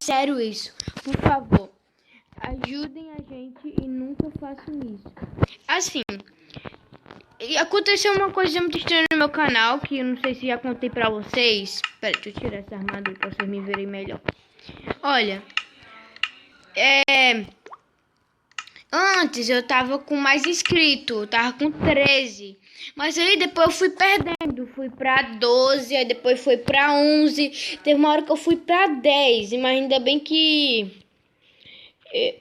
sério isso. Por favor, ajudem a gente e nunca façam isso. Assim, e aconteceu uma coisa muito estranha no meu canal, que eu não sei se já contei pra vocês. Pera, deixa eu tirar essa armadura pra vocês me verem melhor. Olha, antes eu tava com mais inscrito, eu tava com 13. Mas aí depois eu fui perdendo, fui pra 12, aí depois foi pra 11. Teve uma hora que eu fui pra 10, mas ainda bem que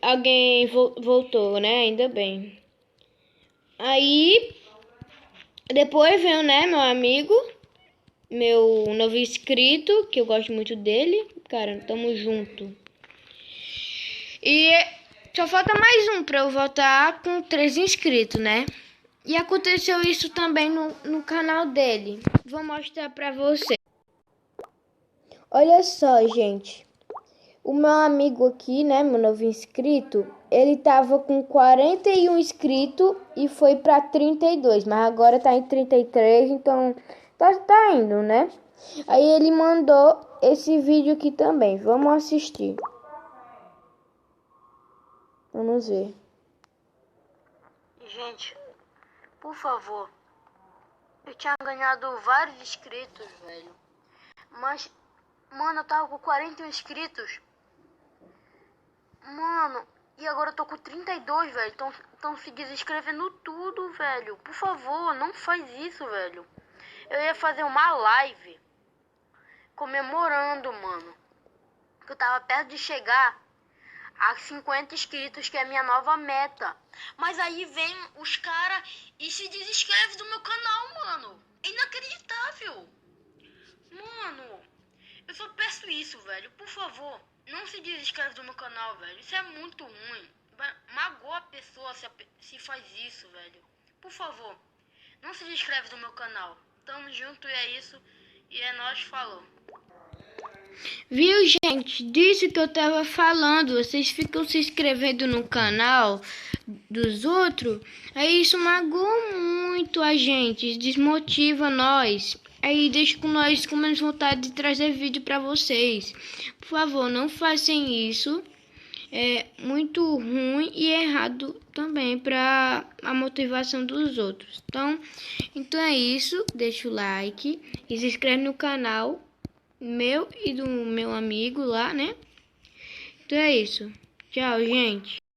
alguém voltou, né? Ainda bem. Aí depois veio, né, meu amigo, meu novo inscrito, que eu gosto muito dele. Cara, tamo junto. E só falta mais um pra eu voltar com 13 inscritos, né? E aconteceu isso também no canal dele. Vou mostrar pra você. Olha só, gente. O meu amigo aqui, né, meu novo inscrito, ele tava com 41 inscritos e foi pra 32, mas agora tá em 33, então tá indo, né? Aí ele mandou esse vídeo aqui também. Vamos assistir. Vamos ver. Gente, por favor, eu tinha ganhado vários inscritos, velho. Mas, mano, eu tava com 41 inscritos. Mano, e agora eu tô com 32, velho. Tão se desinscrevendo tudo, velho. Por favor, não faz isso, velho. Eu ia fazer uma live comemorando, mano, que eu tava perto de chegar a 50 inscritos, que é a minha nova meta. Mas aí vem os caras e se desinscreve do meu canal, mano. É inacreditável. Mano, eu só peço isso, velho. Por favor, não se desinscreve do meu canal, velho. Isso é muito ruim. Magoa a pessoa se faz isso, velho. Por favor, não se inscreve no meu canal. Tamo junto e é isso. E é nóis, falou. Viu, gente? Disso que eu tava falando. Vocês ficam se inscrevendo no canal dos outros. Aí isso magoa muito a gente, desmotiva nós. Aí deixa com nós com menos vontade de trazer vídeo pra vocês. Por favor, não façam isso. É muito ruim e errado também para a motivação dos outros. Então é isso. Deixa o like e se inscreve no canal meu e do meu amigo lá, né? Então é isso. Tchau, gente.